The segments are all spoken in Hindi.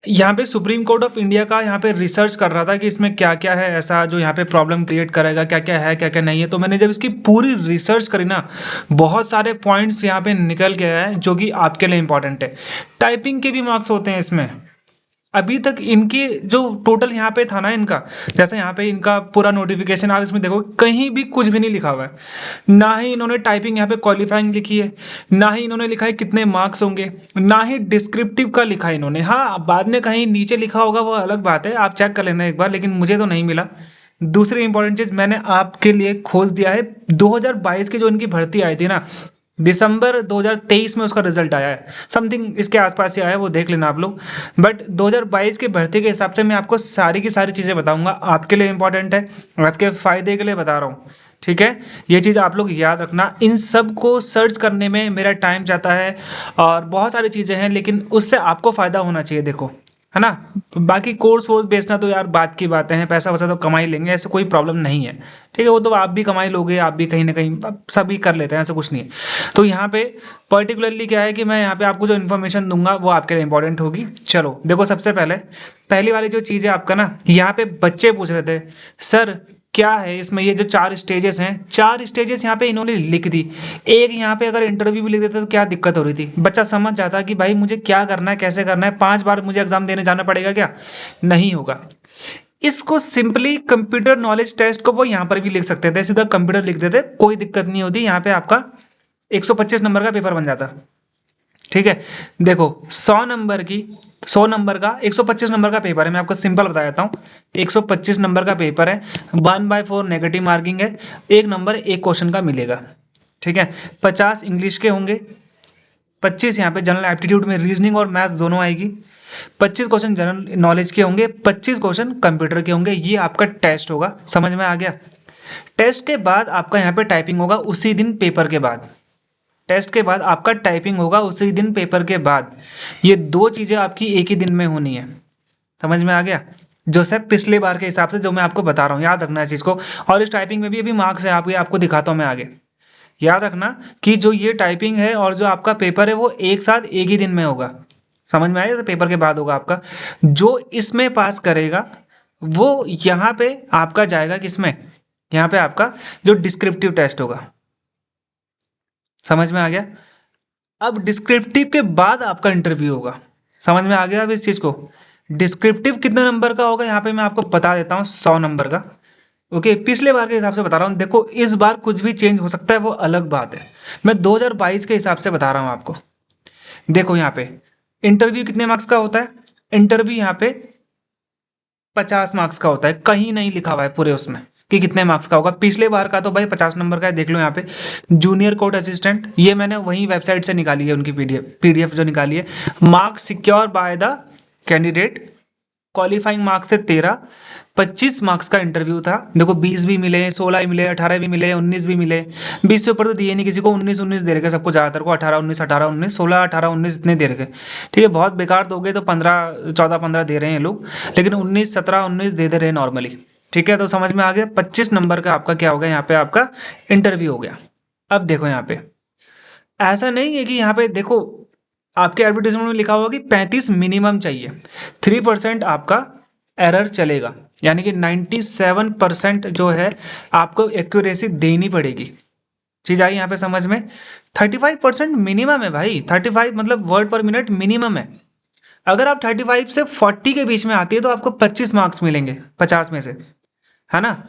यहाँ पे सुप्रीम कोर्ट ऑफ इंडिया का यहाँ पे रिसर्च कर रहा था कि इसमें क्या क्या है ऐसा जो यहाँ पे प्रॉब्लम क्रिएट करेगा, क्या क्या है क्या क्या नहीं है। तो मैंने जब इसकी पूरी रिसर्च करी ना, बहुत सारे पॉइंट्स यहाँ पे निकल के आए हैं जो कि आपके लिए इंपॉर्टेंट है। टाइपिंग के भी मार्क्स होते हैं इसमें। अभी तक इनकी जो टोटल यहाँ पे था ना इनका, जैसे यहाँ पे इनका पूरा नोटिफिकेशन आप इसमें देखो, कहीं भी कुछ भी नहीं लिखा हुआ है। ना ही इन्होंने टाइपिंग यहाँ पे क्वालिफाइंग लिखी है, ना ही इन्होंने लिखा है कितने मार्क्स होंगे, ना ही डिस्क्रिप्टिव का लिखा है इन्होंने। हाँ, बाद में कहीं नीचे लिखा होगा वो अलग बात है, आप चेक कर लेना एक बार, लेकिन मुझे तो नहीं मिला। दूसरी इंपॉर्टेंट चीज़ मैंने आपके लिए खोज दिया है, 2022 की जो इनकी भर्ती आई थी ना, दिसंबर 2023 में उसका रिजल्ट आया है, समथिंग इसके आसपास ही आया है, वो देख लेना आप लोग। बट 2022 की भर्ती के हिसाब से मैं आपको सारी की सारी चीज़ें बताऊंगा, आपके लिए इंपॉर्टेंट है, आपके फ़ायदे के लिए बता रहा हूँ। ठीक है, ये चीज़ आप लोग याद रखना। इन सब को सर्च करने में मेरा टाइम जाता है और बहुत सारी चीज़ें हैं, लेकिन उससे आपको फ़ायदा होना चाहिए, देखो, है ना। तो बाकी कोर्स वोर्स बेचना तो यार बात की बातें हैं, पैसा वैसा तो कमा ही लेंगे, ऐसे कोई प्रॉब्लम नहीं है। ठीक है, वो तो आप भी कमाई लोगे, आप भी कहीं ना कहीं, सभी कर लेते हैं, ऐसा कुछ नहीं है। तो यहाँ पे पर्टिकुलरली क्या है कि मैं यहाँ पे आपको जो इन्फॉर्मेशन दूंगा वो आपके लिए इंपॉर्टेंट होगी। चलो देखो, सबसे पहले पहली वाली जो चीज़ है आपका ना, यहाँ पे बच्चे पूछ रहे थे सर क्या है इसमें, ये जो 4 स्टेजेस हैं, 4 स्टेजेस यहाँ पे इन्होंने लिख दी। एक यहाँ पे अगर इंटरव्यू भी लिख देते तो क्या दिक्कत हो रही थी, बच्चा समझ जाता कि भाई मुझे क्या करना है, कैसे करना है, 5 बार मुझे एग्जाम देने जाना पड़ेगा क्या, नहीं होगा। इसको सिंपली कंप्यूटर नॉलेज टेस्ट को वो यहाँ पर भी लिख सकते थे, सीधा कंप्यूटर लिख देते, कोई दिक्कत नहीं होती, यहाँ पे आपका 125 नंबर का पेपर बन जाता। ठीक है, देखो 100 नंबर का 125 नंबर का पेपर है, मैं आपको सिंपल बता देता हूँ। 125 नंबर का पेपर है, 1/4 नेगेटिव मार्किंग है, एक नंबर एक क्वेश्चन का मिलेगा। ठीक है, 50 इंग्लिश के होंगे, 25 यहाँ पे जनरल एप्टीट्यूड में रीजनिंग और मैथ्स दोनों आएगी, 25 क्वेश्चन जनरल नॉलेज के होंगे, 25 क्वेश्चन कंप्यूटर के होंगे। ये आपका टेस्ट होगा, समझ में आ गया। टेस्ट के बाद आपका यहाँ पे टाइपिंग होगा उसी दिन पेपर के बाद। टेस्ट के बाद आपका टाइपिंग होगा उसी दिन पेपर के बाद। ये दो चीज़ें आपकी एक ही दिन में होनी है, समझ में आ गया। जो सर पिछले बार के हिसाब से जो मैं आपको बता रहा हूँ, याद रखना इस चीज़ को। और इस टाइपिंग में भी अभी मार्क्स है, आपको दिखाता हूँ मैं आगे। याद रखना कि जो ये टाइपिंग है और जो आपका पेपर है वो एक साथ एक ही दिन में होगा, समझ में आया। जैसे पेपर के बाद होगा आपका, जो इसमें पास करेगा वो यहाँ पे आपका जाएगा किसमें, यहाँ पे आपका जो डिस्क्रिप्टिव टेस्ट होगा, समझ में आ गया। अब डिस्क्रिप्टिव के बाद आपका इंटरव्यू होगा, समझ में आ गया अब इस चीज़ को। डिस्क्रिप्टिव कितने नंबर का होगा यहाँ पे मैं आपको बता देता हूँ, 100 नंबर का। ओके, पिछले बार के हिसाब से बता रहा हूँ, देखो इस बार कुछ भी चेंज हो सकता है, वो अलग बात है। मैं 2022 के हिसाब से बता रहा हूँ आपको। देखो यहाँ पे इंटरव्यू कितने मार्क्स का होता है, इंटरव्यू यहाँ पे 50 मार्क्स का होता है, कहीं नहीं लिखा हुआ है पूरे उसमें कि कितने मार्क्स का होगा। पिछले बार का तो भाई 50 नंबर का है, देख लो यहाँ पे। जूनियर कोर्ट असिस्टेंट, ये मैंने वही वेबसाइट से निकाली है, उनकी पीडीएफ जो निकाली है। Marks secure by the candidate, qualifying marks थे 13, 25 मार्क्स का इंटरव्यू था। देखो 20 भी मिले, 16 भी मिले, 18 भी मिले, 19 भी मिले। 20 से ऊपर तो दिए नहीं किसी को, 19 दे रखे सबको, ज़्यादातर को 18 19 16 18 19 इतने दे रखे। ठीक है, बहुत बेकार दोगे तो 15 14 15 दे रहे हैं लोग, लेकिन 19 17 19 दे रहे हैं नॉर्मली। ठीक है, तो समझ में आ गया। 25 नंबर का आपका क्या होगा, यहाँ पे आपका इंटरव्यू हो गया। अब देखो यहाँ पे ऐसा नहीं है कि यहाँ पे देखो आपके एडवर्टाइजमेंट में लिखा होगा कि 35 मिनिमम चाहिए, 3% आपका एरर चलेगा, यानी कि 97% जो है आपको एक्यूरेसी देनी पड़ेगी। चीज़ आई यहाँ पे समझ में। 35% मिनिमम है भाई, 35 मतलब वर्ड पर मिनट मिनिमम है। अगर आप 35 से 40 के बीच में आती है तो आपको 25 मार्क्स मिलेंगे 50 में से, है ना।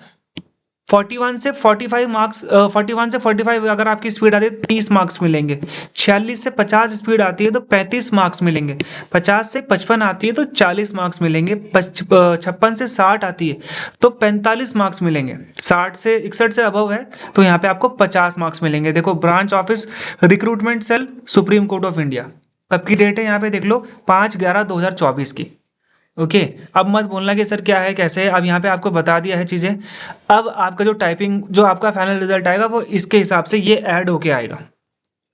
41 से 45 मार्क्स, 41 से 45 अगर आपकी स्पीड आती है 30 मार्क्स मिलेंगे। 46 से 50 स्पीड आती है तो 35 मार्क्स मिलेंगे। 50 से 55 आती है तो 40 मार्क्स मिलेंगे। 56 से 60 आती है तो 45 मार्क्स मिलेंगे। 60 से 61 से अबव है तो यहाँ पे आपको 50 मार्क्स मिलेंगे। देखो branch office recruitment cell supreme court of India, कब की डेट है यहाँ पे देख लो, 5/11/2024 की। ओके, अब मत बोलना कि सर क्या है कैसे है, अब यहाँ पे आपको बता दिया है चीज़ें। अब आपका जो टाइपिंग जो आपका फाइनल रिजल्ट आएगा वो इसके हिसाब से ये ऐड होके आएगा।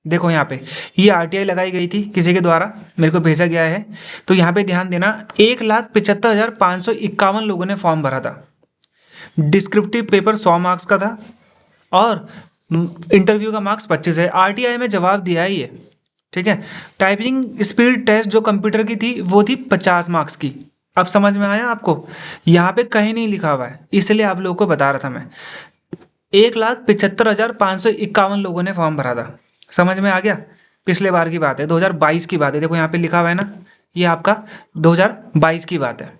देखो यहाँ पे ये आरटीआई लगाई गई थी किसी के द्वारा, मेरे को भेजा गया है। तो यहाँ पे ध्यान देना, 1,75,551 लोगों ने फॉर्म भरा था। डिस्क्रिप्टिव पेपर 100 मार्क्स का था और इंटरव्यू का मार्क्स 25 है। आरटीआई में जवाब दिया है ये, ठीक है। टाइपिंग स्पीड टेस्ट जो कंप्यूटर की थी वो थी 50 मार्क्स की। अब समझ में आया आपको? यहाँ पे कहीं नहीं लिखा हुआ है, इसलिए आप लोगों को बता रहा था मैं। 1,75,551 लोगों ने फॉर्म भरा था। समझ में आ गया? पिछले बार की बात है, 2022 की बात है। देखो यहाँ पे लिखा हुआ है ना, ये आपका 2022 की बात है।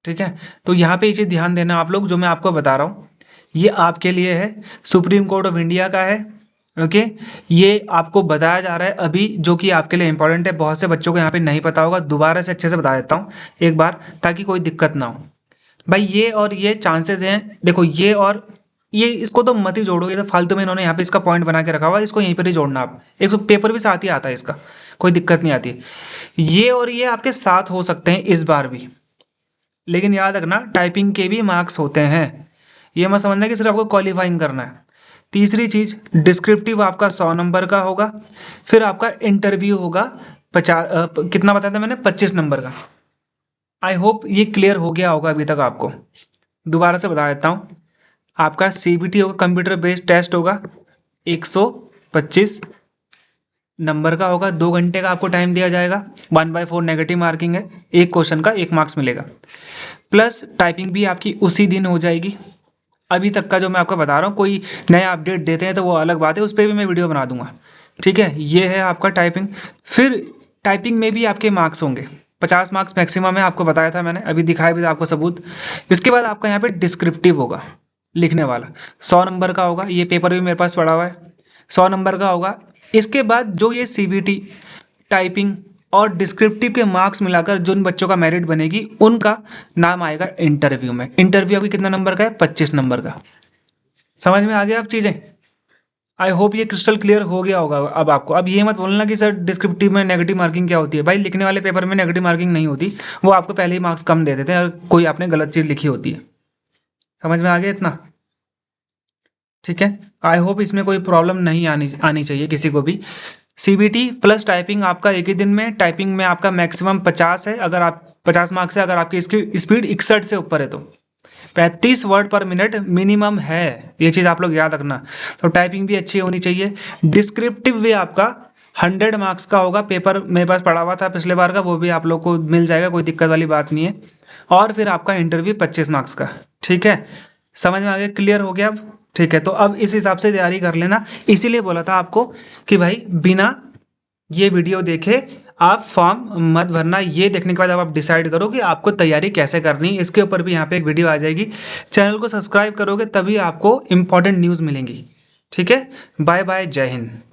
ठीक है, तो यहाँ पे ये चीज़ ध्यान देना आप लोग, जो मैं आपको बता रहा हूँ ये आपके लिए है, सुप्रीम कोर्ट ऑफ इंडिया का है। ओके, ये आपको बताया जा रहा है अभी, जो कि आपके लिए इंपॉर्टेंट है। बहुत से बच्चों को यहाँ पे नहीं पता होगा, दोबारा से अच्छे से बता देता हूँ एक बार, ताकि कोई दिक्कत ना हो। भाई ये और ये चांसेस हैं, देखो ये और ये, इसको तो मत ही जोड़ो, ये तो फालतू में इन्होंने यहाँ पे इसका पॉइंट बना के रखा हुआ है, इसको यहीं पर ही जोड़ना आप। एक तो पेपर भी साथ ही आता है इसका, कोई दिक्कत नहीं आती। ये और ये आपके साथ हो सकते हैं इस बार भी, लेकिन याद रखना टाइपिंग के भी मार्क्स होते हैं। ये मत समझना कि सिर्फ आपको क्वालिफाइंग करना है। तीसरी चीज़, डिस्क्रिप्टिव आपका 100 नंबर का होगा। फिर आपका इंटरव्यू होगा 50, कितना बताया था मैंने, 25 नंबर का। आई होप ये क्लियर हो गया होगा अभी तक आपको। दोबारा से बता देता हूँ, आपका CBT होगा, कंप्यूटर बेस्ड टेस्ट होगा, 125 नंबर का होगा। 2 घंटे का आपको टाइम दिया जाएगा। 1/4 नेगेटिव मार्किंग है, एक क्वेश्चन का 1 मार्क्स मिलेगा। प्लस टाइपिंग भी आपकी उसी दिन हो जाएगी। अभी तक का जो मैं आपको बता रहा हूँ, कोई नया अपडेट देते हैं तो वो अलग बात है, उस पर भी मैं वीडियो बना दूंगा। ठीक है, ये है आपका टाइपिंग। फिर टाइपिंग में भी आपके मार्क्स होंगे, 50 मार्क्स मैक्सिमम है, आपको बताया था मैंने, अभी दिखाया भी था आपको सबूत। इसके बाद आपका यहाँ पे डिस्क्रिप्टिव होगा, लिखने वाला 100 नंबर का होगा। ये पेपर भी मेरे पास पड़ा हुआ है, 100 नंबर का होगा। इसके बाद जो ये CBT, टाइपिंग और डिस्क्रिप्टिव के मार्क्स मिलाकर जिन बच्चों का मेरिट बनेगी, उनका नाम आएगा इंटरव्यू में। इंटरव्यू अभी कितना नंबर का है, 25 नंबर का। समझ में आ गया अब चीज़ें? आई होप ये क्रिस्टल क्लियर हो गया होगा अब आपको। अब ये मत बोलना कि सर डिस्क्रिप्टिव में नेगेटिव मार्किंग क्या होती है। भाई लिखने वाले पेपर में नेगेटिव मार्किंग नहीं होती, वो आपको पहले ही मार्क्स कम दे देते हैं अगर कोई आपने गलत चीज़ लिखी होती है। समझ में आ गया इतना? ठीक है, आई होप इसमें कोई प्रॉब्लम नहीं आनी आनी चाहिए किसी को भी। CBT प्लस टाइपिंग आपका एक ही दिन में। टाइपिंग में आपका मैक्सिमम 50 है, अगर आप 50 मार्क्स है, अगर आपकी इसकी स्पीड 61 से ऊपर है तो 35 वर्ड पर मिनट मिनिमम है, ये चीज़ आप लोग याद रखना। तो टाइपिंग भी अच्छी होनी चाहिए। डिस्क्रिप्टिव भी आपका 100 मार्क्स का होगा, पेपर मेरे पास पड़ा हुआ था पिछले बार का, वो भी आप लोग को मिल जाएगा, कोई दिक्कत वाली बात नहीं है। और फिर आपका इंटरव्यू 25 मार्क्स का। ठीक है, समझ में आ गया? क्लियर हो गया अब? ठीक है, तो अब इस हिसाब से तैयारी कर लेना। इसीलिए बोला था आपको कि भाई बिना ये वीडियो देखे आप फॉर्म मत भरना। ये देखने के बाद अब आप डिसाइड करो कि आपको तैयारी कैसे करनी है। इसके ऊपर भी यहाँ पे एक वीडियो आ जाएगी। चैनल को सब्सक्राइब करोगे तभी आपको इंपॉर्टेंट न्यूज़ मिलेंगी। ठीक है, बाय बाय, जय हिंद।